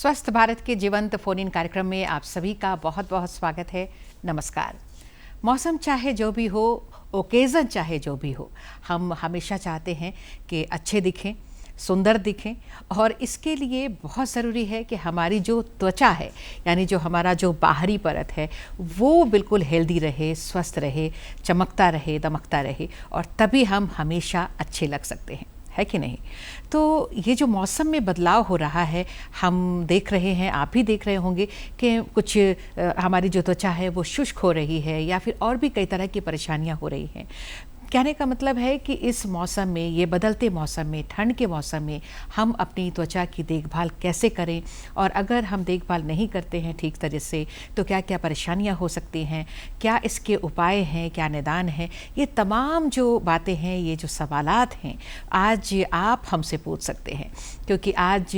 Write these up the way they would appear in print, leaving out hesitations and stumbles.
स्वस्थ भारत के जीवंत फोन इन कार्यक्रम में आप सभी का बहुत बहुत स्वागत है। नमस्कार। मौसम चाहे जो भी हो, ओकेज़न चाहे जो भी हो, हम हमेशा चाहते हैं कि अच्छे दिखें, सुंदर दिखें, और इसके लिए बहुत ज़रूरी है कि हमारी जो त्वचा है, यानी जो हमारा जो बाहरी परत है, वो बिल्कुल हेल्दी रहे, स्वस्थ रहे, चमकता रहे, दमकता रहे, और तभी हम हमेशा अच्छे लग सकते हैं, है कि नहीं। तो ये जो मौसम में बदलाव हो रहा है, हम देख रहे हैं, आप भी देख रहे होंगे कि कुछ हमारी जो त्वचा है वो शुष्क हो रही है, या फिर और भी कई तरह की परेशानियां हो रही हैं। कहने का मतलब है कि इस मौसम में, ये बदलते मौसम में, ठंड के मौसम में हम अपनी त्वचा की देखभाल कैसे करें, और अगर हम देखभाल नहीं करते हैं ठीक तरह से तो क्या क्या परेशानियां हो सकती हैं, क्या इसके उपाय हैं, क्या निदान है, ये तमाम जो बातें हैं, ये जो सवालात हैं, आज आप हमसे पूछ सकते हैं, क्योंकि आज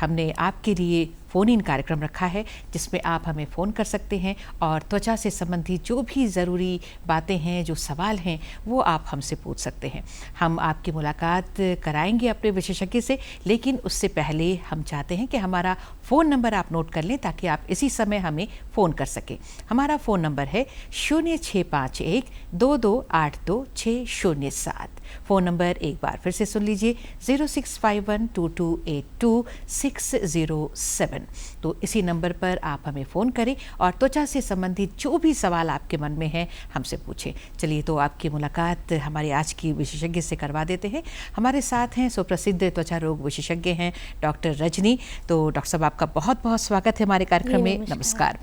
हमने आपके लिए फ़ोन इन कार्यक्रम रखा है जिसमें आप हमें फ़ोन कर सकते हैं और त्वचा से संबंधित जो भी ज़रूरी बातें हैं, जो सवाल हैं, वो आप हमसे पूछ सकते हैं। हम आपकी मुलाकात कराएंगे अपने विशेषज्ञ से, लेकिन उससे पहले हम चाहते हैं कि हमारा फ़ोन नंबर आप नोट कर लें ताकि आप इसी समय हमें फ़ोन कर सकें। हमारा फ़ोन नंबर है 0651-2282-607। फ़ोन नंबर एक बार फिर से सुन लीजिए, 0651-2282-607। तो इसी नंबर पर आप हमें फ़ोन करें और त्वचा से संबंधित जो भी सवाल आपके मन में है हमसे पूछें। चलिए, तो आपकी मुलाकात हमारे आज की विशेषज्ञ से करवा देते हैं। हमारे साथ हैं सुप्रसिद्ध त्वचा रोग विशेषज्ञ हैं डॉक्टर रजनी। तो डॉक्टर साहब, आपका बहुत बहुत स्वागत है हमारे कार्यक्रम में। नमस्कार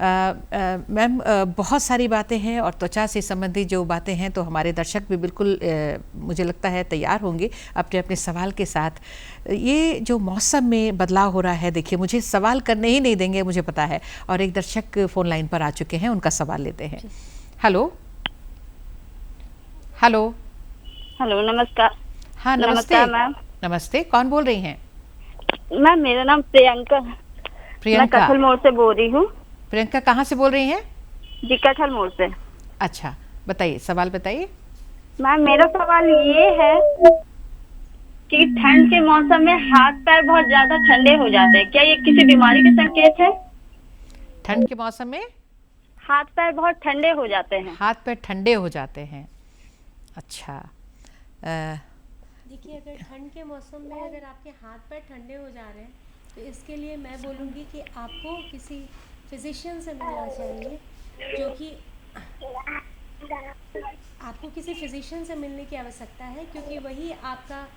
मैम। बहुत सारी बातें हैं और त्वचा से संबंधित जो बातें हैं, तो हमारे दर्शक भी बिल्कुल मुझे लगता है तैयार होंगे अपने अपने सवाल के साथ। ये जो मौसम में बदलाव हो रहा है, देखिए मुझे सवाल करने ही नहीं देंगे, मुझे पता है, और एक दर्शक फ़ोन लाइन पर आ चुके हैं, उनका सवाल लेते हैं। हेलो हेलो हेलो, नमस्कार। हाँ, नमस्ते मैम। नमस्ते, कौन बोल रही हैं? मैम, मेरा नाम प्रियंका। मैं कठल मोड़ से बोल रही हूँ। प्रियंका कहाँ से बोल रही हैं? जी, कठल मोड़ से। अच्छा, बताइए, सवाल बताइए। मैम, मेरा सवाल ये है कि ठंड के मौसम में हाथ पैर बहुत ज्यादा ठंडे हो जाते हैं, क्या ये किसी बीमारी के संकेत है? ठंड के मौसम में हाथ पैर बहुत ठंडे हो जाते हैं। हाथ पैर ठंडे हो जाते हैं। अच्छा, देखिए, अगर ठंड के मौसम में अगर आपके हाथ पैर ठंडे हो जा रहे हैं तो इसके लिए मैं बोलूँगी कि आपको किसी फिजिशियन से मिलना चाहिए, जो कि आपको किसी फिजिशियन से मिलने की आवश्यकता है, क्योंकि वही आपका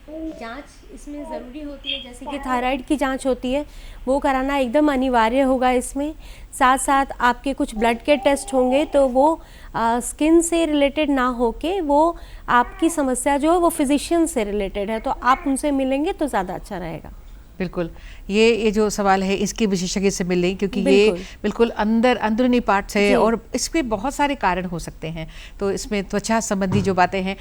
जांच इसमें ज़रूरी होती है। जैसे कि थायराइड की जांच होती है, वो कराना एकदम अनिवार्य होगा इसमें। साथ साथ आपके कुछ ब्लड के टेस्ट होंगे, तो वो स्किन से रिलेटेड ना होके वो आपकी समस्या जो है वो फिजिशियन से रिलेटेड है, तो आप उनसे मिलेंगे तो ज़्यादा अच्छा रहेगा। बिल्कुल, ये जो सवाल है इसके विशेषज्ञ से मिल लें, क्योंकि ये बिल्कुल अंदरूनी पार्ट है और इसमें बहुत सारे कारण हो सकते हैं। तो इसमें त्वचा संबंधी जो बातें हैं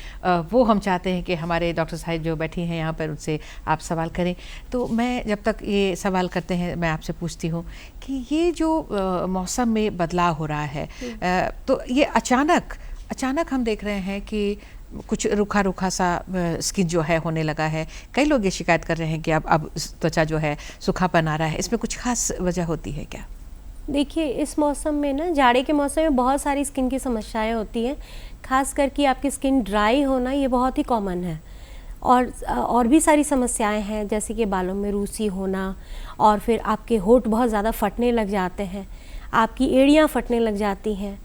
वो हम चाहते हैं कि हमारे डॉक्टर साहब जो बैठी हैं यहाँ पर, उनसे आप सवाल करें। तो मैं जब तक ये सवाल करते हैं, मैं आपसे पूछती हूँ कि ये जो मौसम में बदलाव हो रहा है, तो ये अचानक हम देख रहे हैं कि कुछ रूखा रूखा सा स्किन जो है होने लगा है। कई लोग ये शिकायत कर रहे हैं कि अब त्वचा जो है सूखापन आ रहा है। इसमें कुछ खास वजह होती है क्या? देखिए, इस मौसम में ना, जाड़े के मौसम में बहुत सारी स्किन की समस्याएं होती हैं। खास करके आपकी स्किन ड्राई होना ये बहुत ही कॉमन है, और भी सारी समस्याएं हैं, जैसे कि बालों में रूसी होना, और फिर आपके होंठ बहुत ज़्यादा फटने लग जाते हैं, आपकी एड़ियाँ फटने लग जाती हैं।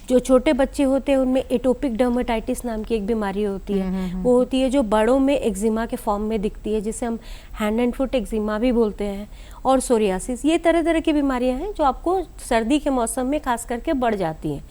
जो छोटे बच्चे होते हैं उनमें एटोपिक डर्मेटाइटिस नाम की एक बीमारी होती है। वो होती है जो बड़ों में एक्जिमा के फॉर्म में दिखती है, जिसे हम हैंड एंड फुट एक्जिमा भी बोलते हैं, और सोरियासिस। ये तरह तरह की बीमारियां हैं जो आपको सर्दी के मौसम में खास करके बढ़ जाती हैं।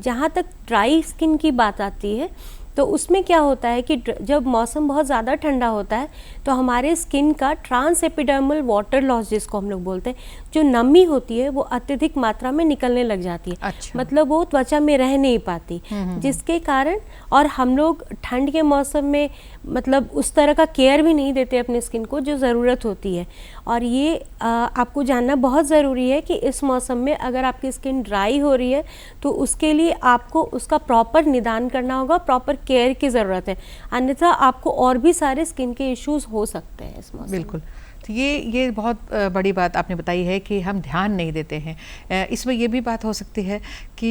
जहाँ तक ड्राई स्किन की बात आती है, तो उसमें क्या होता है कि जब मौसम बहुत ज़्यादा ठंडा होता है तो हमारे स्किन का ट्रांस एपिडर्मल वाटर लॉस, जिसको हम लोग बोलते हैं, जो नमी होती है वो अत्यधिक मात्रा में निकलने लग जाती है। अच्छा। मतलब वो त्वचा में रह नहीं पाती, जिसके कारण, और हम लोग ठंड के मौसम में मतलब उस तरह का केयर भी नहीं देते अपने स्किन को जो ज़रूरत होती है। और ये आपको जानना बहुत ज़रूरी है कि इस मौसम में अगर आपकी स्किन ड्राई हो रही है तो उसके लिए आपको उसका प्रॉपर निदान करना होगा, प्रॉपर केयर की ज़रूरत है, अन्यथा आपको और भी सारे स्किन के इश्यूज हो सकते हैं इस मौसम। बिल्कुल तो ये बहुत बड़ी बात आपने बताई है कि हम ध्यान नहीं देते हैं। इसमें ये भी बात हो सकती है कि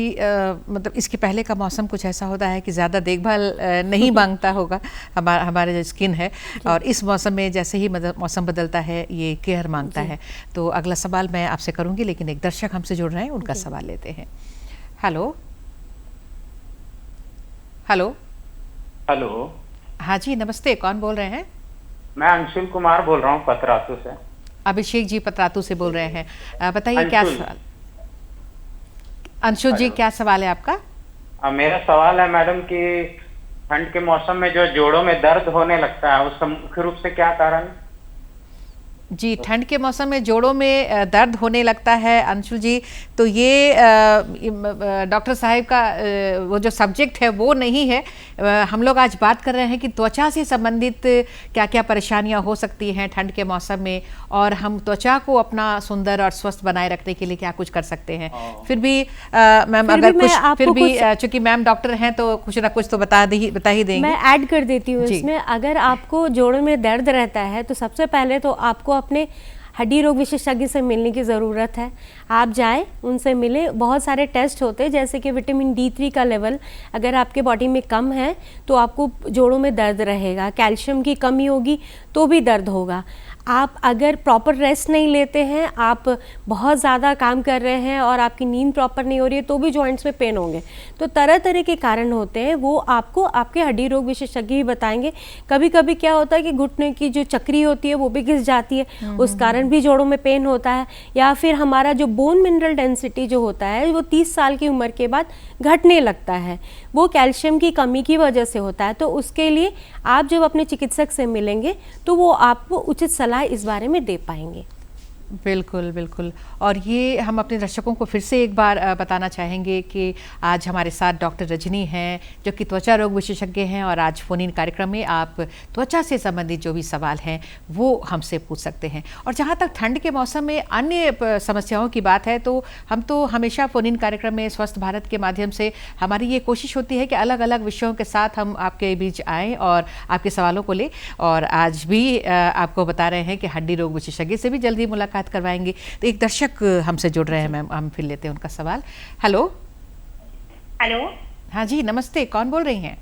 मतलब इसके पहले का मौसम कुछ ऐसा होता है कि ज़्यादा देखभाल नहीं मांगता होगा हमारे जो स्किन है, और इस मौसम में जैसे ही मौसम बदलता है ये केयर मांगता है। तो अगला सवाल मैं आपसे करूँगी, लेकिन एक दर्शक हमसे जुड़ रहे हैं, उनका सवाल लेते हैं। Hello hello hello. हाँ जी, नमस्ते, कौन बोल रहे हैं? मैं अंशुल कुमार बोल रहा हूँ पतरातू से। अभिषेक जी पतरातू से बोल रहे हैं, बताइए क्या अंशुल। सवाल? अंशुल जी, क्या सवाल है आपका? मेरा सवाल है मैडम कि ठंड के मौसम में जो जोड़ों में दर्द होने लगता है उसका मुख्य रूप से क्या कारण? जी, ठंड के मौसम में जोड़ों में दर्द होने लगता है अंशुल जी, तो ये डॉक्टर साहब का वो जो सब्जेक्ट है वो नहीं है। हम लोग आज बात कर रहे हैं कि त्वचा से संबंधित क्या क्या परेशानियां हो सकती हैं ठंड के मौसम में, और हम त्वचा को अपना सुंदर और स्वस्थ बनाए रखने के लिए क्या कुछ कर सकते हैं। फिर भी मैम अगर कुछ फिर भी चूंकि मैम डॉक्टर हैं तो कुछ ना कुछ तो बता ही देंगे। मैं ऐड कर देती हूँ इसमें। अगर आपको जोड़ों में दर्द रहता है तो सबसे पहले तो आपको अपने हड्डी रोग विशेषज्ञ से मिलने की ज़रूरत है। आप जाएं, उनसे मिले। बहुत सारे टेस्ट होते हैं, जैसे कि विटामिन D3 का लेवल अगर आपके बॉडी में कम है तो आपको जोड़ों में दर्द रहेगा। कैल्शियम की कमी होगी तो भी दर्द होगा। आप अगर प्रॉपर रेस्ट नहीं लेते हैं, आप बहुत ज़्यादा काम कर रहे हैं और आपकी नींद प्रॉपर नहीं हो रही है तो भी जॉइंट्स में पेन होंगे। तो तरह तरह के कारण होते हैं, वो आपको आपके हड्डी रोग विशेषज्ञ ही बताएंगे। कभी कभी क्या होता है कि घुटने की जो चक्री होती है वो भी घिस जाती है, उस कारण भी जोड़ों में पेन होता है। या फिर हमारा जो बोन मिनरल डेंसिटी जो होता है वो 30 साल की उम्र के बाद घटने लगता है, वो कैल्शियम की कमी की वजह से होता है। तो उसके लिए आप जब अपने चिकित्सक से मिलेंगे तो वो आपको उचित सलाह इस बारे में दे पाएंगे। बिल्कुल बिल्कुल। और ये हम अपने दर्शकों को फिर से एक बार बताना चाहेंगे कि आज हमारे साथ डॉक्टर रजनी हैं जो कि त्वचा रोग विशेषज्ञ हैं, और आज फोन इन कार्यक्रम में आप त्वचा से संबंधित जो भी सवाल हैं वो हमसे पूछ सकते हैं। और जहाँ तक ठंड के मौसम में अन्य समस्याओं की बात है, तो हम तो हमेशा फोन इन कार्यक्रम में स्वस्थ भारत के माध्यम से हमारी ये कोशिश होती है कि अलग अलग विषयों के साथ हम आपके बीच आएँ और आपके सवालों को लें। और आज भी आपको बता रहे हैं कि हड्डी रोग विशेषज्ञ से भी जल्दी मुलाकात करवाएंगे। तो एक दर्शक हमसे जुड़ रहे हैं मैम, हम फिर लेते हैं उनका सवाल। Hello hello. हाँ जी, नमस्ते, कौन बोल रही हैं?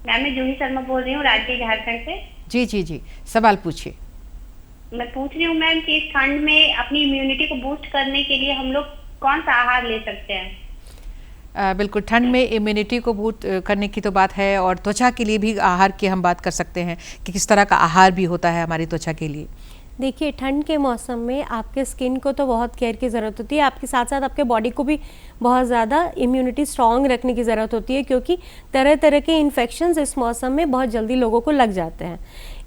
मैम मैं जूही शर्मा बोल रही हूँ, राजगीर झारखंड से। जी जी जी, सवाल पूछिए। मैं पूछ रही हूँ मैम कि इस ठंड में अपनी इम्यूनिटी को बूस्ट करने के लिए हम लोग कौन सा आहार ले सकते हैं? बिल्कुल, ठंड में इम्यूनिटी को बूस्ट करने की तो बात है, और त्वचा के लिए भी आहार की हम बात कर सकते हैं कि किस तरह का आहार भी होता है हमारी त्वचा के लिए। देखिए, ठंड के मौसम में आपके स्किन को तो बहुत केयर की ज़रूरत होती है, आपके साथ साथ आपके बॉडी को भी बहुत ज़्यादा इम्यूनिटी स्ट्रॉन्ग रखने की ज़रूरत होती है, क्योंकि तरह तरह के इन्फेक्शंस इस मौसम में बहुत जल्दी लोगों को लग जाते हैं।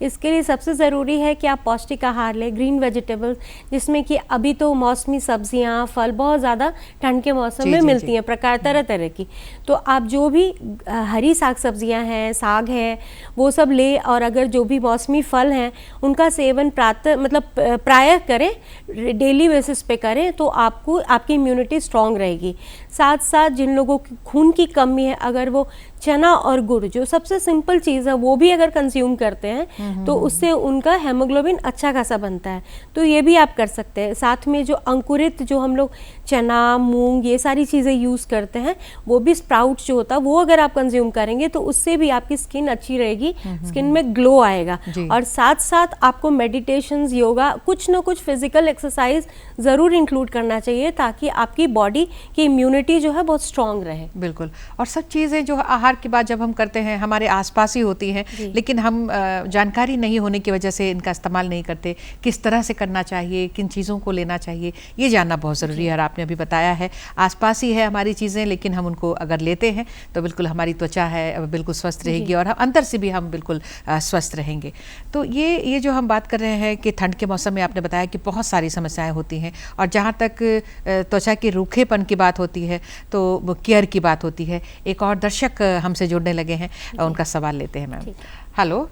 इसके लिए सबसे ज़रूरी है कि आप पौष्टिक आहार लें, ग्रीन वेजिटेबल्स, जिसमें कि अभी तो मौसमी सब्जियां, फल बहुत ज़्यादा ठंड के मौसम में मिलती हैं, प्रकार तरह तरह की। तो आप जो भी हरी साग सब्जियां हैं, साग है, वो सब ले, और अगर जो भी मौसमी फल हैं उनका सेवन प्रायः करें, डेली बेसिस पे करें, तो आपको आपकी इम्यूनिटी स्ट्रॉन्ग रहेगी। साथ साथ जिन लोगों की खून की कमी है, अगर वो चना और गुड़, जो सबसे सिंपल चीज़ है, वो भी अगर कंज्यूम करते हैं तो उससे उनका हेमोग्लोबिन अच्छा खासा बनता है, तो ये भी आप कर सकते हैं। साथ में जो अंकुरित, जो हम लोग चना, मूंग, ये सारी चीज़ें यूज़ करते हैं, वो भी स्प्राउट जो होता है, वो अगर आप कंज्यूम करेंगे तो उससे भी आपकी स्किन अच्छी रहेगी, स्किन में ग्लो आएगा। और साथ साथ आपको मेडिटेशंस, योगा, कुछ ना कुछ फिजिकल एक्सरसाइज ज़रूर इंक्लूड करना चाहिए, ताकि आपकी बॉडी की इम्यूनिटी जो है बहुत स्ट्रांग रहे। बिल्कुल। और सब चीज़ें जो आहार के बाद जब हम करते हैं हमारे आसपास ही होती हैं, लेकिन हम जानकारी नहीं होने की वजह से इनका इस्तेमाल नहीं करते। किस तरह से करना चाहिए, किन चीज़ों को लेना चाहिए, ये जानना बहुत ज़रूरी है। और आपने अभी बताया है आसपास ही है हमारी चीज़ें, लेकिन हम उनको अगर लेते हैं तो बिल्कुल हमारी त्वचा है बिल्कुल स्वस्थ रहेगी, और अंदर से भी हम बिल्कुल स्वस्थ रहेंगे। तो ये जो हम बात कर रहे हैं कि ठंड के मौसम में आपने बताया कि बहुत सारी समस्याएं होती हैं, और जहाँ तक त्वचा के रूखेपन की बात होती है तो केयर की बात होती है। एक और दर्शक हमसे जुड़ने लगे हैं, उनका सवाल लेते हैं मैम। Hello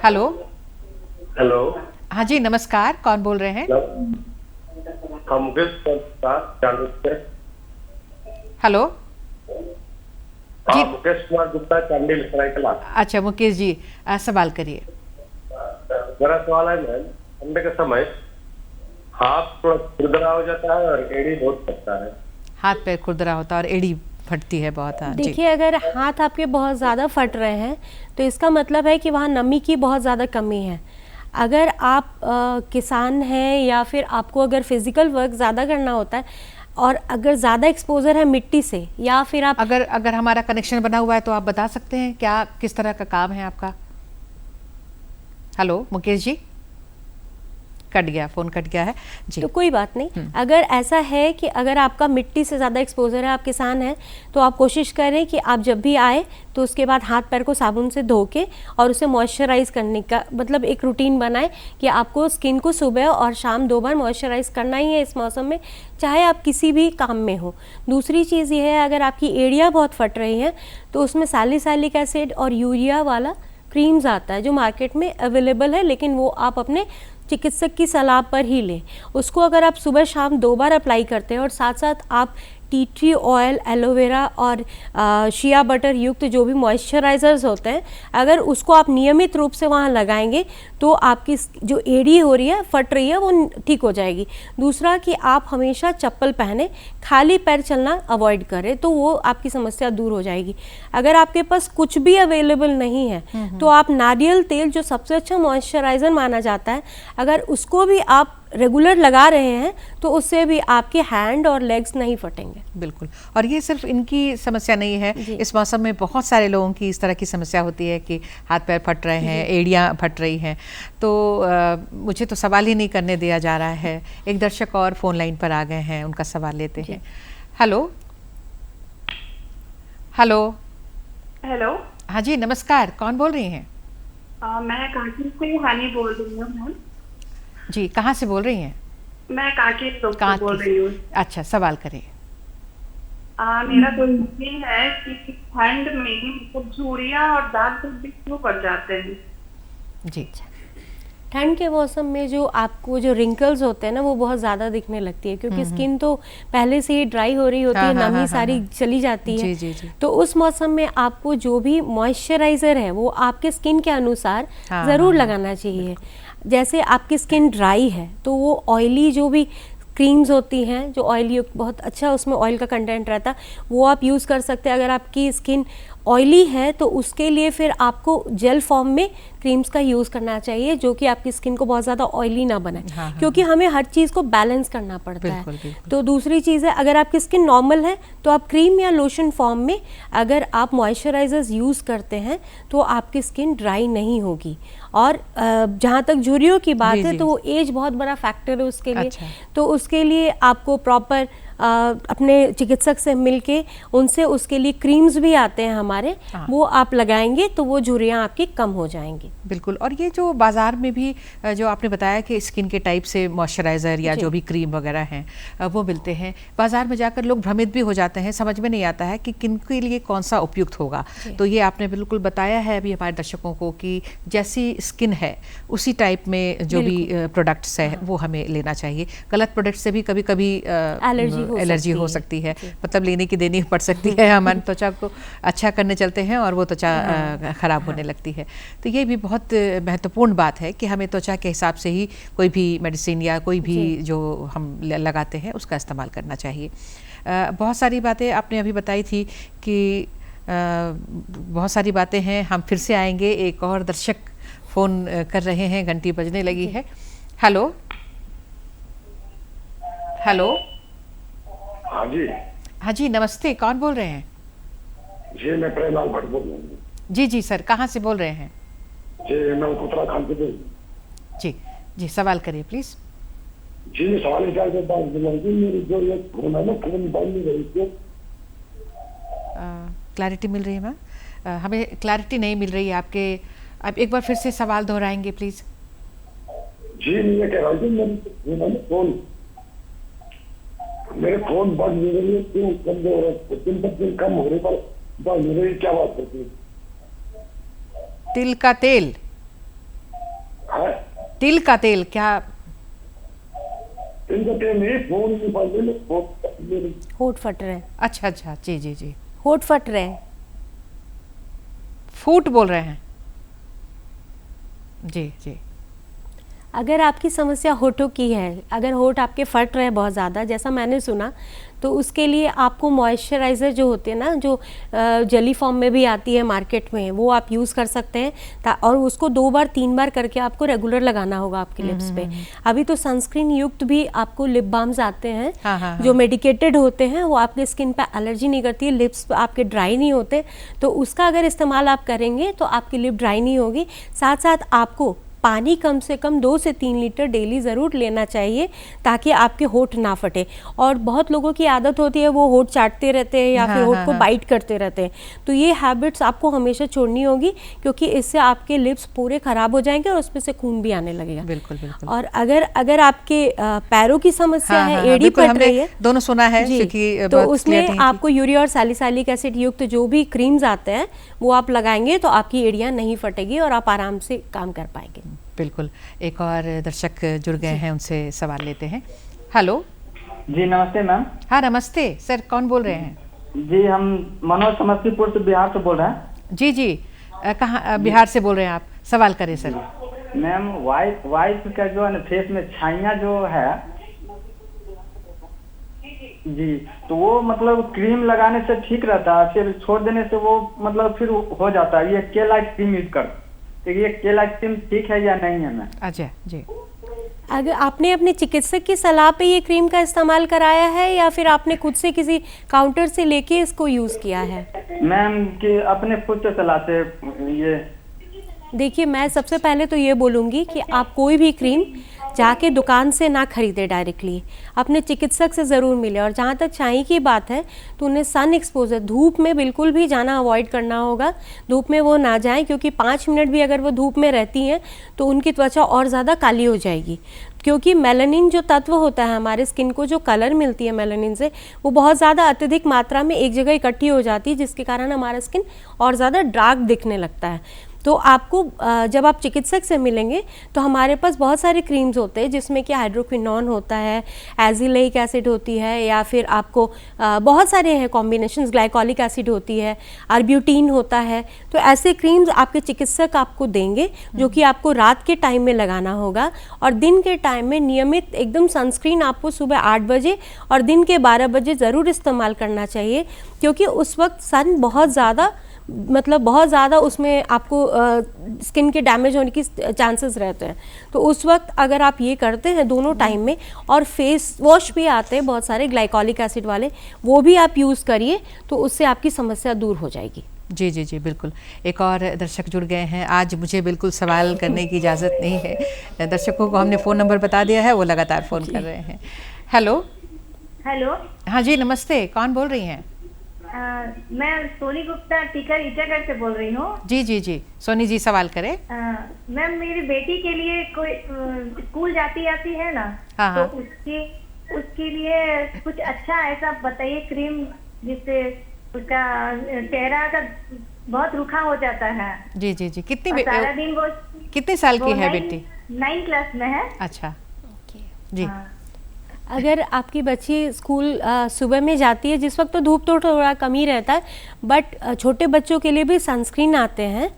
hello hello. हाँ जी, नमस्कार, कौन बोल रहे हैं? हेलो जी, मुकेश कुमार गुप्ता, चांडिल सरायकला। अच्छा मुकेश जी, सवाल करिए। मेरा सवाल है मैम, ठंड के समय हाथ थोड़ा खुरदरा हो जाता है और एड़ी बहुत फटता है। हाथ पैर खुरदरा होता है और एड़ी फटती है बहुत। हाँ जी। देखिए, अगर हाथ आपके बहुत ज़्यादा फट रहे हैं तो इसका मतलब है कि वहाँ नमी की बहुत ज़्यादा कमी है। अगर आप किसान हैं या फिर आपको अगर फिज़िकल वर्क ज़्यादा करना होता है और अगर ज़्यादा एक्सपोजर है मिट्टी से, या फिर आप अगर हमारा कनेक्शन बना हुआ है तो आप बता सकते हैं क्या किस तरह का काम है आपका। हेलो मुकेश जी, कट गया, फोन कट गया है जी। तो कोई बात नहीं। अगर ऐसा है कि अगर आपका मिट्टी से ज़्यादा एक्सपोजर है, आप किसान हैं, तो आप कोशिश करें कि आप जब भी आए तो उसके बाद हाथ पैर को साबुन से धो के और उसे मॉइस्चराइज करने का मतलब एक रूटीन बनाएं कि आपको स्किन को सुबह और शाम 2 बार मॉइस्चराइज करना ही है इस मौसम में, चाहे आप किसी भी काम में हो। दूसरी चीज़ ये है, अगर आपकी एड़ियाँ बहुत फट रही हैं तो उसमें सैलिसाइलिक एसिड और यूरिया वाला क्रीम्स आता है जो मार्केट में अवेलेबल है, लेकिन वो आप अपने चिकित्सक की सलाह पर ही लें। उसको अगर आप सुबह शाम 2 बार अप्लाई करते हैं और साथ साथ आप टी ट्री ऑयल, एलोवेरा और शिया बटर युक्त जो भी मॉइस्चराइजर्स होते हैं, अगर उसको आप नियमित रूप से वहाँ लगाएंगे तो आपकी जो एड़ी हो रही है, फट रही है, वो ठीक हो जाएगी। दूसरा कि आप हमेशा चप्पल पहने, खाली पैर चलना अवॉइड करें, तो वो आपकी समस्या दूर हो जाएगी। अगर आपके पास कुछ भी अवेलेबल नहीं है तो आप नारियल तेल, जो सबसे अच्छा मॉइस्चराइज़र माना जाता है, अगर उसको भी आप रेगुलर लगा रहे हैं तो उससे भी आपके हैंड और लेग्स नहीं फटेंगे। बिल्कुल। और ये सिर्फ इनकी समस्या नहीं है, इस मौसम में बहुत सारे लोगों की इस तरह की समस्या होती है कि हाथ पैर फट रहे हैं, एड़ियाँ फट रही हैं। तो मुझे तो सवाल ही नहीं करने दिया जा रहा है। एक दर्शक और फोन लाइन पर आ गए हैं, उनका सवाल लेते हैं। Hello hello hello. हाँ जी, नमस्कार, कौन बोल रही हैं? मैं कांकेर से हानि बोल रही हूँ मैम। जी, कहाँ से बोल रही हैं? मैं कांकेर से बोल रही हूँ। अच्छा, सवाल करें। मेरा क्वेश्चन ये है कि ठंड में मतलब झुर्रियाँ और दाग धब्बे क्यों पड़ जाते हैं? जी, ठंड के मौसम में जो आपको जो रिंकल्स होते हैं ना, वो बहुत ज़्यादा दिखने लगती है, क्योंकि स्किन तो पहले से ही ड्राई हो रही होती है, नमी सारी चली जाती है। जी। तो उस मौसम में आपको जो भी मॉइस्चराइज़र है वो आपके स्किन के अनुसार ज़रूर लगाना चाहिए। जैसे आपकी स्किन ड्राई है तो वो ऑयली जो भी क्रीम्स होती हैं, जो ऑयल युक्त, बहुत अच्छा उसमें ऑयल का कंटेंट रहता है, वो आप यूज़ कर सकते हैं। अगर आपकी स्किन ऑयली है तो उसके लिए फिर आपको जेल फॉर्म में क्रीम्स का यूज़ करना चाहिए, जो कि आपकी स्किन को बहुत ज़्यादा ऑयली ना बनाए, क्योंकि हमें हर चीज़ को बैलेंस करना पड़ता है। बिल्कुल। तो दूसरी चीज़ है, अगर आपकी स्किन नॉर्मल है तो आप क्रीम या लोशन फॉर्म में अगर आप मॉइस्चराइजर्स यूज़ करते हैं तो आपकी स्किन ड्राई नहीं होगी। और जहाँ तक झुर्रियों की बात है तो वो एज बहुत बड़ा फैक्टर है उसके लिए। तो उसके लिए आपको प्रॉपर अपने चिकित्सक से मिलके उनसे उसके लिए क्रीम्स भी आते हैं हमारे, वो आप लगाएंगे तो वो झुर्रियाँ आपकी कम हो जाएंगी। बिल्कुल। और ये जो बाज़ार में भी जो आपने बताया कि स्किन के टाइप से मॉइस्चराइज़र या जो भी क्रीम वगैरह हैं वो मिलते हैं, बाज़ार में जाकर लोग भ्रमित भी हो जाते हैं, समझ में नहीं आता है कि किन के लिए कौन सा उपयुक्त होगा। तो ये आपने बिल्कुल बताया है अभी हमारे दर्शकों को कि जैसी स्किन है उसी टाइप में जो भी प्रोडक्ट्स है वो हमें लेना चाहिए। गलत प्रोडक्ट से भी कभी कभी एलर्जी हो सकती है, मतलब लेने की देनी पड़ सकती है। हमारी त्वचा को अच्छा करने चलते हैं और वो त्वचा खराब होने लगती है। तो ये भी बहुत महत्वपूर्ण बात है कि हमें त्वचा के हिसाब से ही कोई भी मेडिसिन या कोई भी जो हम लगाते हैं उसका इस्तेमाल करना चाहिए। बहुत सारी बातें आपने अभी बताई थी कि बहुत सारी बातें हैं। हम फिर से आएंगे, एक और दर्शक फ़ोन कर रहे हैं, घंटी बजने लगी है। Hello hello. हाँ जी। हाँ जी, नमस्ते, कौन बोल रहे हैं? जी, मैं प्रेमलाल भट्ट बोल रहा हूँ। जी सर, कहाँ से बोल रहे हैं? जी, मैं उत्तराखंड से बोल रहा हूँ। जी, सवाल करिए प्लीज। जी, मैं सवाल क्या करता हूँ, मेरी जो ये खून है ना, खून बन नहीं रही थी। क्लैरिटी मिल रही है मैम? हमें क्लैरिटी नहीं मिल रही है आपके, आप एक बार फिर से सवाल दोहराएंगे प्लीज। जी, मैं कह रहा हूँ मेरे खून बढ़ नहीं रही है, क्यों कम हो रहा है, दिन पर दिन कम हो रही पर बढ़ नहीं रही, क्या बात करती है? तिल का तेल? तिल का तेल क्या? तिल का तेल नहीं, खून नहीं बढ़ रही, होठ फट रहे हैं। अच्छा, जी, होठ फट रहे हैं। फूट बोल रहे हैं? जी। अगर आपकी समस्या होठों की है, अगर होठ आपके फट रहे बहुत ज़्यादा, जैसा मैंने सुना, तो उसके लिए आपको मॉइस्चराइज़र जो होते हैं ना, जो जेली फॉर्म में भी आती है मार्केट में, वो आप यूज़ कर सकते हैं। और उसको 2 बार 3 बार करके आपको रेगुलर लगाना होगा आपके लिप्स पे। अभी तो सनस्क्रीन युक्त भी आपको लिप बाम्स आते हैं, जो मेडिकेटेड होते हैं, वो आपके स्किन पे एलर्जी नहीं करती है, लिप्स आपके ड्राई नहीं होते। तो उसका अगर इस्तेमाल आप करेंगे तो आपकी लिप ड्राई नहीं होगी। साथ साथ आपको पानी कम से कम 2 से 3 लीटर डेली ज़रूर लेना चाहिए, ताकि आपके होठ ना फटे। और बहुत लोगों की आदत होती है वो होठ चाटते रहते हैं या फिर होठ को बाइट करते रहते हैं, तो ये हैबिट्स आपको हमेशा छोड़नी होगी, क्योंकि इससे आपके लिप्स पूरे ख़राब हो जाएंगे और उसमें से खून भी आने लगेगा। बिल्कुल बिल्कुल। और अगर आपके पैरों की समस्या है, एड़ी फट रही है, दोनों सुना है तो उसमें आपको यूरिया और सैलिसाइलिक एसिड युक्त जो भी क्रीम्स आते हैं वो आप लगाएंगे तो आपकी एड़ियाँ नहीं फटेगी और आप आराम से काम कर पाएंगे। बिल्कुल। एक और दर्शक जुड़ गए हैं, उनसे सवाल लेते हैं। हेलो जी नमस्ते मैम। हाँ नमस्ते सर, कौन बोल रहे हैं? जी हम मनोज समस्तीपुर से बिहार से बोल रहे हैं। जी जी, कहाँ बिहार से बोल रहे हैं आप? सवाल करें सर। मैम वाइफ का जो है ना फेस में छाइयाँ जो है जी, तो वो मतलब क्रीम लगाने से ठीक रहता है, फिर छोड़ देने से वो मतलब फिर हो जाता है। ये केलाइट क्रीम यूज कर, तो ये केलाइट क्रीम ठीक है या नहीं है मैम? अच्छा जी। अगर आपने अपने चिकित्सक की सलाह पे ये क्रीम का इस्तेमाल कराया है या फिर आपने खुद से किसी काउंटर से लेके इसको यूज़ किया है? मैम कि अपने खुद से सलाह से ये। देखिए, मैं सबसे पहले तो ये बोलूँगी कि आप कोई भी क्रीम जाके दुकान से ना खरीदे, डायरेक्टली अपने चिकित्सक से ज़रूर मिले। और जहाँ तक छाई की बात है तो उन्हें सन एक्सपोजर, धूप में बिल्कुल भी जाना अवॉइड करना होगा। धूप में वो ना जाएं, क्योंकि 5 मिनट भी अगर वो धूप में रहती हैं तो उनकी त्वचा और ज़्यादा काली हो जाएगी, क्योंकि मेलानिन जो तत्व होता है, हमारे स्किन को जो कलर मिलती है मेलानिन से, वो बहुत ज़्यादा अत्यधिक मात्रा में एक जगह इकट्ठी हो जाती है, जिसके कारण हमारा स्किन और ज़्यादा डार्क दिखने लगता है। तो आपको जब आप चिकित्सक से मिलेंगे तो हमारे पास बहुत सारे क्रीम्स होते हैं, जिसमें कि हाइड्रोक्विनोन होता है, एजिलिक एसिड होती है, या फिर आपको बहुत सारे हैं कॉम्बिनेशंस, ग्लाइकोलिक एसिड होती है, आर्ब्यूटीन होता है। तो ऐसे क्रीम्स आपके चिकित्सक आपको देंगे, जो कि आपको रात के टाइम में लगाना होगा। और दिन के टाइम में नियमित एकदम सनस्क्रीन आपको सुबह 8 बजे और दिन के 12 बजे ज़रूर इस्तेमाल करना चाहिए, क्योंकि उस वक्त सन बहुत ज़्यादा उसमें आपको स्किन के डैमेज होने की चांसेस रहते हैं। तो उस वक्त अगर आप ये करते हैं दोनों टाइम में, और फेस वॉश भी आते हैं बहुत सारे ग्लाइकोलिक एसिड वाले, वो भी आप यूज़ करिए, तो उससे आपकी समस्या दूर हो जाएगी। जी जी जी बिल्कुल। एक और दर्शक जुड़ गए हैं। आज मुझे बिल्कुल सवाल करने की इजाज़त नहीं है, दर्शकों को हमने फ़ोन नंबर बता दिया है, वो लगातार फ़ोन कर रहे हैं। Hello hello. हाँ जी नमस्ते, कौन बोल रही हैं? मैं सोनी गुप्ता टीकर ईटागढ़ से बोल रही हूँ। जी जी जी, सोनी जी सवाल करें। मैम मेरी बेटी के लिए कोई स्कूल जाती है ना, हाँ, तो उसके लिए कुछ अच्छा ऐसा बताइए क्रीम, जिससे उसका चेहरा का बहुत रूखा हो जाता है। जी जी जी। सारा दिन वो कितने साल की है बेटी? 9 क्लास में है। अच्छा जी। अगर आपकी बच्ची स्कूल सुबह में जाती है, जिस वक्त तो धूप तो थोड़ा कम ही रहता है, बट छोटे बच्चों के लिए भी सनस्क्रीन आते हैं,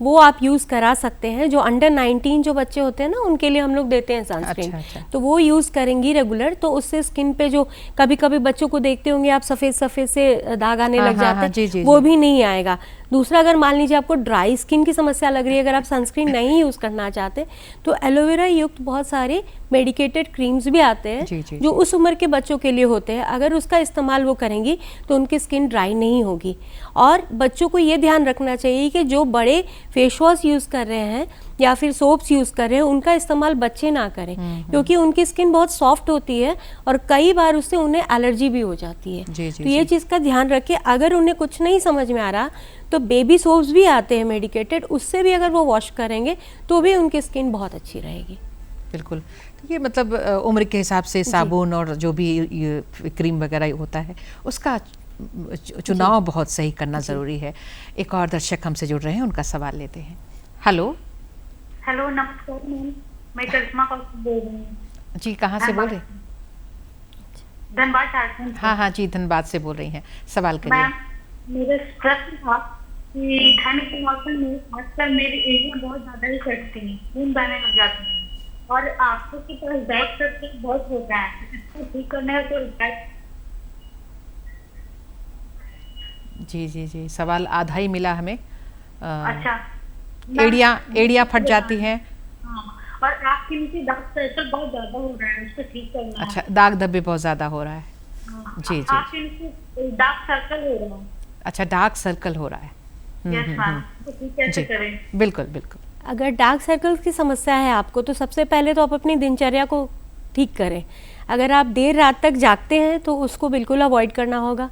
वो आप यूज़ करा सकते हैं। जो अंडर 19 जो बच्चे होते हैं ना, उनके लिए हम लोग देते हैं सनस्क्रीन। अच्छा। तो वो यूज़ करेंगी रेगुलर, तो उससे स्किन पे जो कभी कभी बच्चों को देखते होंगे आप, सफ़ेद सफ़ेद से दाग आने लग जाते हैं, वो भी नहीं आएगा। दूसरा, अगर मान लीजिए आपको ड्राई स्किन की समस्या लग रही है, अगर आप सनस्क्रीन नहीं यूज़ करना चाहते, तो एलोवेरा युक्त बहुत सारे मेडिकेटेड क्रीम्स भी आते हैं, जो उस उम्र के बच्चों के लिए होते हैं। अगर उसका इस्तेमाल वो करेंगी तो उनकी स्किन ड्राई नहीं होगी। और बच्चों को ये ध्यान रखना चाहिए कि जो बड़े फेस वॉश यूज़ कर रहे हैं या फिर सोप्स यूज़ कर रहे हैं, उनका इस्तेमाल बच्चे ना करें, क्योंकि उनकी स्किन बहुत सॉफ्ट होती है और कई बार उससे उन्हें एलर्जी भी हो जाती है। तो ये चीज़ का ध्यान रखें। अगर उन्हें कुछ नहीं समझ में आ रहा तो बेबी सोप्स भी आते हैं मेडिकेटेड, उससे भी अगर वो वॉश करेंगे तो भी उनकी स्किन बहुत अच्छी रहेगी। बिल्कुल। तो ये मतलब उम्र के हिसाब से साबुन और जो भी क्रीम वगैरह होता है, उसका चुनाव बहुत सही करना ज़रूरी है। एक और दर्शक हमसे जुड़ रहे हैं, उनका सवाल लेते हैं। हेलो हेलो, नमस्कार मैम, मैं करिश्मा कौशिक बोल रही हूँ। जी, कहाँ से बोल रहे हैं? धनबाद झारखंड। हाँ जी, धनबाद से बोल रही हैं, सवाल करिए। मैम मेरा प्रश्न था कि ठंड के मौसम में आजकल मेरी एड़ियाँ बहुत ज़्यादा ही कटती हैं, खून बहने लग जाती हैं, और आंखों के पास बैक सर्कल बहुत होता है, इसको ठीक करने का कोई उपाय? जी जी जी, सवाल आधा ही मिला हमें। अच्छा। एड़ियाँ फट जाती हैं। हाँ, और आँख के नीचे डार्क सर्कल बहुत ज्यादा हो रहा है, उसको ठीक करना है। अच्छा, दाग धब्बे बहुत ज़्यादा हो रहा है। हाँ, जी जी। आँख के नीचे डार्क सर्कल हो रहा है। अच्छा, डार्क सर्कल हो रहा है। यस मैम, तो ठीक कैसे जी, करें? बिल्कुल बिल्कुल। अगर डार्क सर्कल्स की समस्या है आपको, तो सबसे पहले तो आप अपनी दिनचर्या को ठीक करें। अगर आप देर रात तक जागते हैं तो उसको बिल्कुल अवॉइड करना होगा।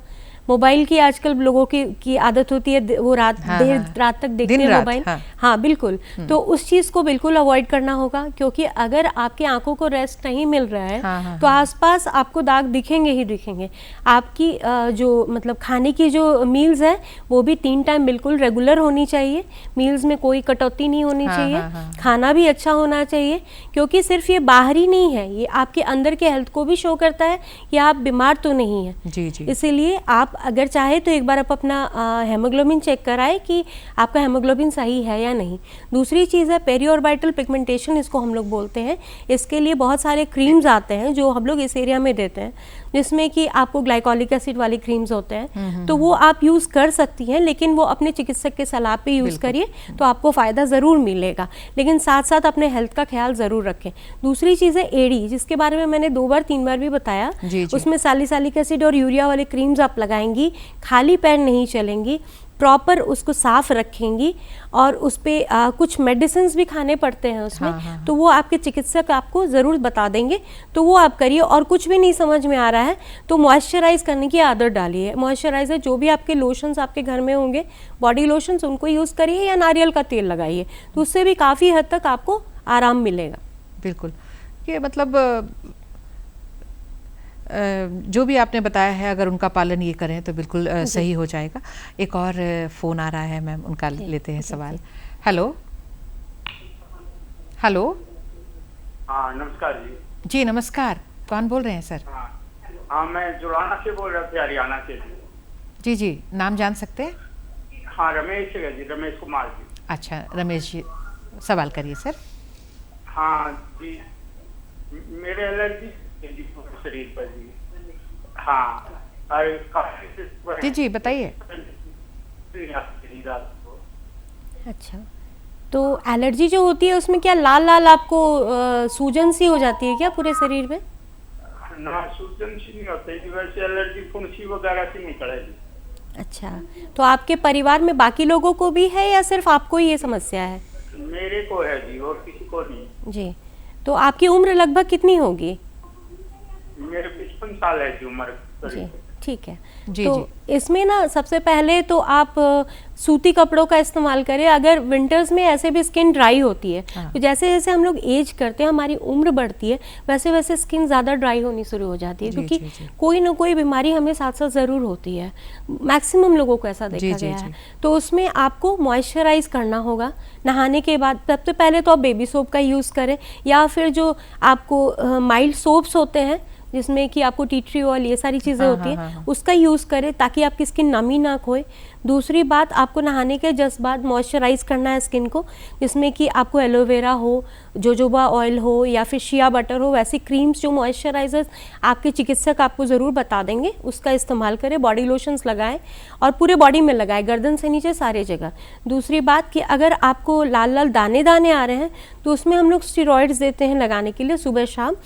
मोबाइल की आजकल लोगों की आदत होती है, वो देर रात तक देखते दिन हैं रात, मोबाइल। हाँ। हाँ बिल्कुल। तो उस चीज़ को बिल्कुल अवॉइड करना होगा, क्योंकि अगर आपकी आंखों को रेस्ट नहीं मिल रहा है हाँ, तो आसपास आपको दाग दिखेंगे ही दिखेंगे। आपकी जो मतलब खाने की जो मील्स है वो भी 3 टाइम बिल्कुल रेगुलर होनी चाहिए। मील्स में कोई कटौती नहीं होनी चाहिए। खाना भी अच्छा होना चाहिए, क्योंकि सिर्फ ये बाहरी नहीं है, ये आपके अंदर के हेल्थ को भी शो करता है कि आप बीमार तो नहीं है। जी जी। इसीलिए आप अगर चाहे तो एक बार आप अपना हेमोग्लोबिन चेक कराएं कि आपका हेमोग्लोबिन सही है या नहीं। दूसरी चीज़ है पेरिऑर्बिटल पिगमेंटेशन, इसको हम लोग बोलते हैं। इसके लिए बहुत सारे क्रीम्स आते हैं जो हम लोग इस एरिया में देते हैं, जिसमें कि आपको ग्लाइकोलिक एसिड वाली क्रीम्स होते हैं, तो वो आप यूज़ कर सकती हैं, लेकिन वो अपने चिकित्सक के सलाह पे यूज़ करिए तो आपको फ़ायदा ज़रूर मिलेगा। लेकिन साथ साथ अपने हेल्थ का ख्याल ज़रूर रखें। दूसरी चीज़ है एड़ी, जिसके बारे में मैंने 2 बार 3 बार भी बताया। जी जी। उसमें सैलिसिलिक एसिड और यूरिया वाले क्रीम्स आप लगाएंगी, खाली पैर नहीं चलेंगी, प्रॉपर उसको साफ रखेंगी, और उस पर कुछ मेडिसिन्स भी खाने पड़ते हैं उसमें। तो वो आपके चिकित्सक आपको ज़रूर बता देंगे, तो वो आप करिए। और कुछ भी नहीं समझ में आ रहा है तो मॉइस्चराइज करने की आदत डालिए। मॉइस्चराइजर जो भी आपके लोशंस आपके घर में होंगे, बॉडी लोशंस, उनको यूज़ करिए या नारियल का तेल लगाइए, तो उससे भी काफ़ी हद तक आपको आराम मिलेगा। बिल्कुल। ये मतलब जो भी आपने बताया है, अगर उनका पालन ये करें तो बिल्कुल सही हो जाएगा। एक और फ़ोन आ रहा है मैम, उनका लेते हैं सवाल। Hello hello. हाँ नमस्कार जी। जी नमस्कार, कौन बोल रहे हैं सर? हाँ मैं जुड़ाना से बोल रहा था, हरियाणा से। जी जी, नाम जान सकते हैं? हाँ रमेश है जी, रमेश कुमार जी। अच्छा रमेश जी, सवाल करिए सर। हाँ जी, मेरे एलर्जी जी शरीर पर जी। हाँ और जी जी बताइए। अच्छा, तो एलर्जी जो होती है उसमें क्या लाल लाल आपको सूजन सी हो जाती है क्या पूरे शरीर में? ना सूजन सी नहीं होती जी, वैसे एलर्जी फुंसी वगैरह से निकलेगी। अच्छा, तो आपके परिवार में बाकी लोगों को भी है या सिर्फ आपको ही ये समस्या है? मेरे को है जी, और किसी को नहीं। जी, तो आपकी उम्र लगभग कितनी होगी? मेरे 55 साल है जी उम्र। जी ठीक है। जी तो जी। इसमें ना सबसे पहले तो आप सूती कपड़ों का इस्तेमाल करें। अगर विंटर्स में ऐसे भी स्किन ड्राई होती है, तो जैसे जैसे हम लोग एज करते हैं, हमारी उम्र बढ़ती है, वैसे वैसे स्किन ज़्यादा ड्राई होनी शुरू हो जाती है, क्योंकि कोई ना कोई बीमारी हमें साथ साथ ज़रूर होती है। मैक्सिमम लोगों को ऐसा देखा गया है। तो उसमें आपको मॉइस्चराइज करना होगा नहाने के बाद। सबसे पहले तो आप बेबी सोप का यूज़ करें, या फिर जो आपको माइल्ड सोप्स होते हैं जिसमें कि आपको टी ट्री ऑयल, ये सारी चीज़ें होती हैं, उसका यूज़ करें ताकि आपकी स्किन नमी ना खोए। दूसरी बात, आपको नहाने के जस्ट बाद मॉइस्चराइज करना है स्किन को, जिसमें कि आपको एलोवेरा हो, जोजोबा ऑयल हो, या फिर शिया बटर हो, वैसी क्रीम्स जो मॉइस्चराइजर्स आपके चिकित्सक आपको ज़रूर बता देंगे, उसका इस्तेमाल करें। बॉडी लोशंस लगाएं और पूरे बॉडी में लगाएं, गर्दन से नीचे सारे जगह। दूसरी बात कि अगर आपको लाल लाल दाने दाने आ रहे हैं तो उसमें हम लोग स्टेरॉइड्स देते हैं लगाने के लिए सुबह शाम।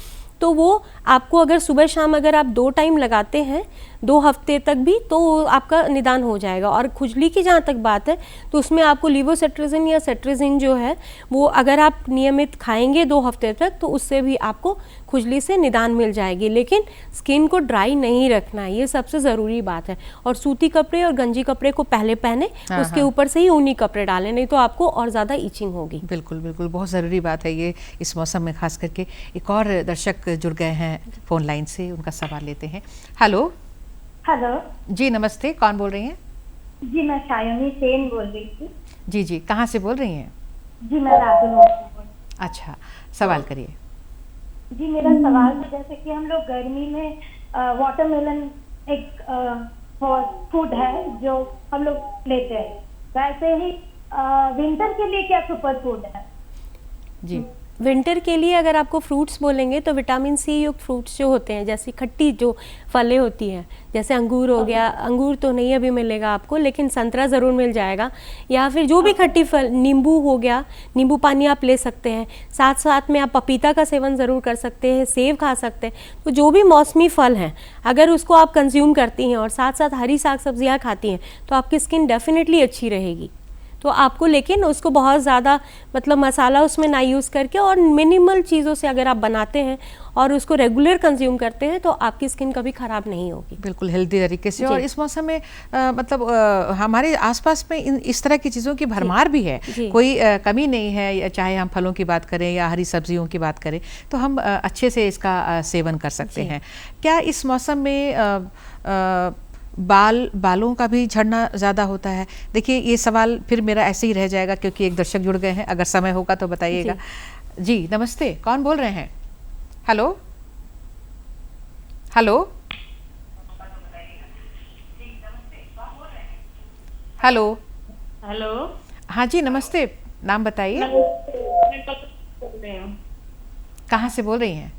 तो वो आपको अगर सुबह शाम अगर आप 2 टाइम लगाते हैं 2 हफ्ते तक भी, तो आपका निदान हो जाएगा। और खुजली की जहाँ तक बात है, तो उसमें आपको लीवोसेट्रिजिन या सेट्रिजिन जो है वो अगर आप नियमित खाएंगे 2 हफ्ते तक, तो उससे भी आपको खुजली से निदान मिल जाएगी। लेकिन स्किन को ड्राई नहीं रखना है, ये सबसे ज़रूरी बात है। और सूती कपड़े और गंजी कपड़े को पहले पहने, उसके ऊपर से ही ऊनी कपड़े डालें, नहीं तो आपको और ज़्यादा ईचिंग होगी। बिल्कुल बिल्कुल, बहुत ज़रूरी बात है ये इस मौसम में खास करके। एक और दर्शक जुड़ गए हैं फ़ोन लाइन से, उनका सवाल लेते हैं। हेलो हेलो जी नमस्ते, कौन बोल रही हैं? जी, मैं शायोनी सेन बोल रही थी। जी जी, कहाँ से बोल रही हैं? जी मैं राहुल। अच्छा, सवाल करिए। जी मेरा सवाल है, जैसे कि हम लोग गर्मी में वाटरमेलन एक फूड है जो हम लोग लेते हैं, वैसे ही विंटर के लिए क्या सुपर फूड है? जी विंटर के लिए अगर आपको फ्रूट्स बोलेंगे तो विटामिन सी युक्त फ्रूट्स जो होते हैं, जैसे खट्टी जो फलें होती हैं, जैसे अंगूर हो गया, अंगूर तो नहीं अभी मिलेगा आपको, लेकिन संतरा ज़रूर मिल जाएगा, या फिर जो भी खट्टी फल, नींबू हो गया, नींबू पानी आप ले सकते हैं। साथ साथ में आप पपीता का सेवन ज़रूर कर सकते हैं, सेब खा सकते हैं। तो जो भी मौसमी फल हैं, अगर उसको आप कंज्यूम करती हैं और साथ साथ हरी साग सब्जियाँ खाती हैं तो आपकी स्किन डेफिनेटली अच्छी रहेगी। तो आपको लेकिन उसको बहुत ज़्यादा मतलब मसाला उसमें ना यूज़ करके और मिनिमल चीज़ों से अगर आप बनाते हैं और उसको रेगुलर कंज्यूम करते हैं तो आपकी स्किन कभी ख़राब नहीं होगी। बिल्कुल हेल्दी तरीके से। और इस मौसम में हमारे आसपास में इस तरह की चीज़ों की भरमार भी है, कोई कमी नहीं है। चाहे हम फलों की बात करें या हरी सब्जियों की बात करें तो हम अच्छे से इसका सेवन कर सकते हैं। क्या इस मौसम में बालों का भी झड़ना ज़्यादा होता है? देखिए ये सवाल फिर मेरा ऐसे ही रह जाएगा क्योंकि एक दर्शक जुड़ गए हैं, अगर समय होगा तो बताइएगा। जी नमस्ते, कौन बोल रहे हैं? Hello hello hello hello. हाँ जी नमस्ते, नाम बताइए। कहाँ से बोल रही हैं?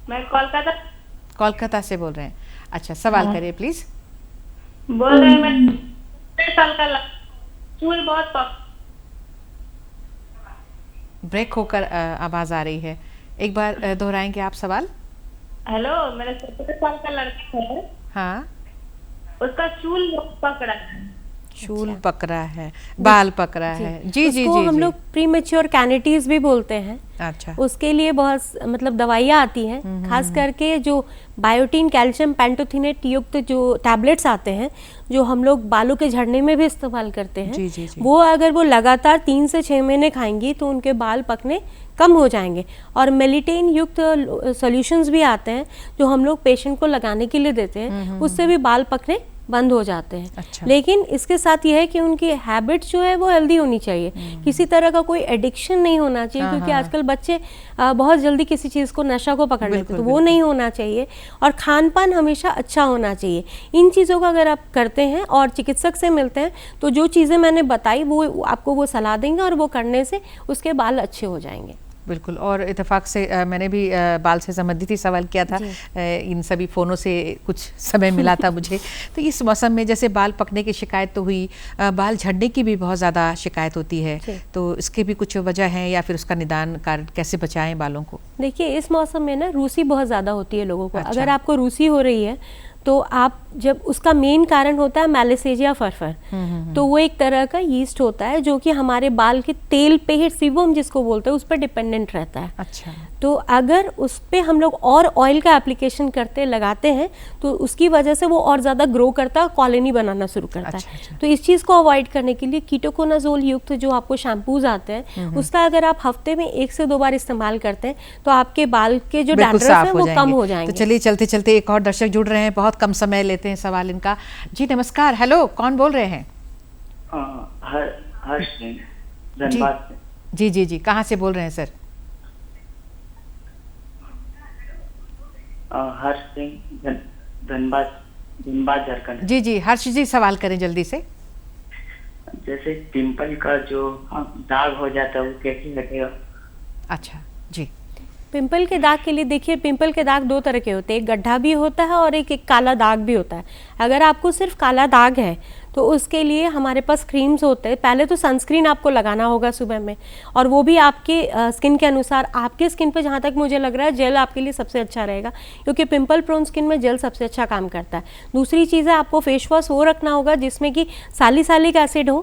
मैं कोलकाता से बोल रहे हैं। अच्छा, सवाल करिए प्लीज। बोल रहे हैं मैं 6 साल का चूल बहुत ब्रेक होकर आवाज आ रही है, एक बार दोहराएंगे आप सवाल? हेलो, मेरा 17 साल का लड़का है। हाँ, उसका चूल पकड़ा है। चूल पकड़ा है, बाल पकड़ा है। जी जी जी, हम लोग प्रीमेच्योर कैनिटीज भी बोलते हैं। अच्छा, उसके लिए बहुत मतलब दवाइयाँ आती हैं, खास करके जो बायोटीन कैल्शियम पेंटोथिनेट युक्त जो टैबलेट्स आते हैं जो हम लोग बालों के झड़ने में भी इस्तेमाल करते हैं। जी, जी, जी। वो अगर वो लगातार 3 से 6 महीने खाएंगी तो उनके बाल पकने कम हो जाएंगे। और मेलिटेन युक्त सॉल्यूशंस भी आते हैं जो हम लोग पेशेंट को लगाने के लिए देते हैं, उससे भी बाल पकने बंद हो जाते हैं। अच्छा। लेकिन इसके साथ यह है कि उनकी हैबिट जो है वो हेल्दी होनी चाहिए, किसी तरह का कोई एडिक्शन नहीं होना चाहिए। क्योंकि आजकल बच्चे बहुत जल्दी किसी चीज़ को, नशा को पकड़ लेते हैं, तो वो नहीं होना चाहिए। और खान पान हमेशा अच्छा होना चाहिए। इन चीज़ों का अगर आप करते हैं और चिकित्सक से मिलते हैं तो जो चीज़ें मैंने बताई वो आपको वो सलाह देंगे और वो करने से उसके बाल अच्छे हो जाएंगे। बिल्कुल। और इत्तेफाक से मैंने भी बाल से संबंधित ही सवाल किया था, इन सभी फ़ोनों से कुछ समय मिला था मुझे। तो इस मौसम में जैसे बाल पकने की शिकायत तो हुई, बाल झड़ने की भी बहुत ज़्यादा शिकायत होती है, तो इसके भी कुछ वजह हैं या फिर उसका निदान कारण कैसे बचाएं बालों को? देखिए इस मौसम में ना रूसी बहुत ज़्यादा होती है लोगों को। अगर आपको रूसी हो रही है तो आप जब उसका मेन कारण होता है मैलिसेजिया फरफर, तो वो एक तरह का यीस्ट होता है जो कि हमारे बाल के तेल पे ही, सीबम जिसको बोलते हैं, उस पर डिपेंडेंट रहता है। अच्छा। तो अगर उस पे हम लोग और ऑयल का एप्लीकेशन करते लगाते हैं तो उसकी वजह से वो और ज़्यादा ग्रो करता है, कॉलोनी बनाना शुरू करता है। तो इस चीज़ को अवॉइड करने के लिए कीटोकोनाजोल युक्त जो आपको शैम्पूज आते हैं उसका अगर आप हफ्ते में 1 से 2 बार इस्तेमाल करते हैं तो आपके बाल के जो डैंड्रफ है वो कम हो जाएंगे। तो चलिए चलते चलते एक और दर्शक जुड़ रहे हैं, बहुत कम समय लेते हैं सवाल इनका। जी नमस्कार, हेलो, कौन बोल रहे हैं? हर्ष धनबाद से। जी जी जी, कहाँ से बोल रहे हैं सर? हर्ष सिंह, धनबाद झारखंड। जी जी हर्ष जी, सवाल करें जल्दी से। जैसे पिंपल का जो दाग हो जाता है वो कैसे हटेगा? अच्छा जी। पिंपल के दाग के लिए देखिए, पिंपल के दाग 2 तरह के होते हैं, एक गड्ढा भी होता है और एक काला दाग भी होता है। अगर आपको सिर्फ काला दाग है तो उसके लिए हमारे पास क्रीम्स होते हैं। पहले तो सनस्क्रीन आपको लगाना होगा सुबह में, और वो भी आपके स्किन के अनुसार। आपके स्किन पे जहाँ तक मुझे लग रहा है जेल आपके लिए सबसे अच्छा रहेगा, क्योंकि पिंपल प्रोन स्किन में जेल सबसे अच्छा काम करता है। दूसरी चीज़ है, आपको फेस वॉश वो रखना होगा जिसमें कि सैलिसिलिक एसिड हो,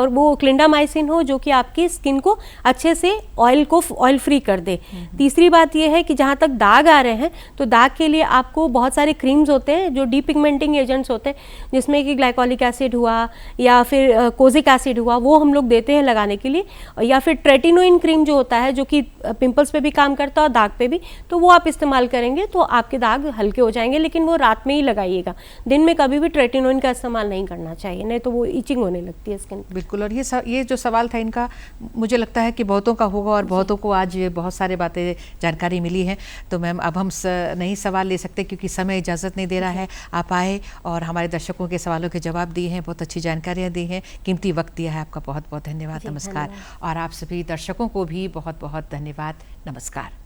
वो क्लिंडामाइसिन हो, जो कि आपकी स्किन को अच्छे से ऑयल फ्री कर दे। तीसरी बात ये है कि जहाँ तक दाग आ रहे हैं तो दाग के लिए आपको बहुत सारे क्रीम्स होते हैं जो डीपिगमेंटिंग एजेंट्स होते हैं, जिसमें कि ग्लाइकोलिक एसिड हुआ या फिर कोजिक एसिड हुआ, वो हम लोग देते हैं लगाने के लिए। या फिर ट्रेटिनोइन क्रीम जो होता है जो कि पिंपल्स पे भी काम करता है और दाग पे भी, तो वो आप इस्तेमाल करेंगे तो आपके दाग हल्के हो जाएंगे। लेकिन वो रात में ही लगाइएगा, दिन में कभी भी ट्रेटिनोइन का इस्तेमाल नहीं करना चाहिए, नहीं तो वो इचिंग होने लगती है स्किन। बिल्कुल। और ये जो सवाल था इनका, मुझे लगता है कि बहुतों का होगा और बहुतों को आज बहुत सारे बातें जानकारी मिली है। तो मैम अब हम नहीं सवाल ले सकते क्योंकि समय इजाज़त नहीं दे रहा है। आप आए और हमारे दर्शकों के सवालों के जवाब जवाब दिए हैं, बहुत अच्छी जानकारियाँ दी हैं, कीमती वक्त दिया है, आपका बहुत बहुत धन्यवाद। जी, नमस्कार। धन्यवाद। और आप सभी दर्शकों को भी बहुत बहुत धन्यवाद। नमस्कार।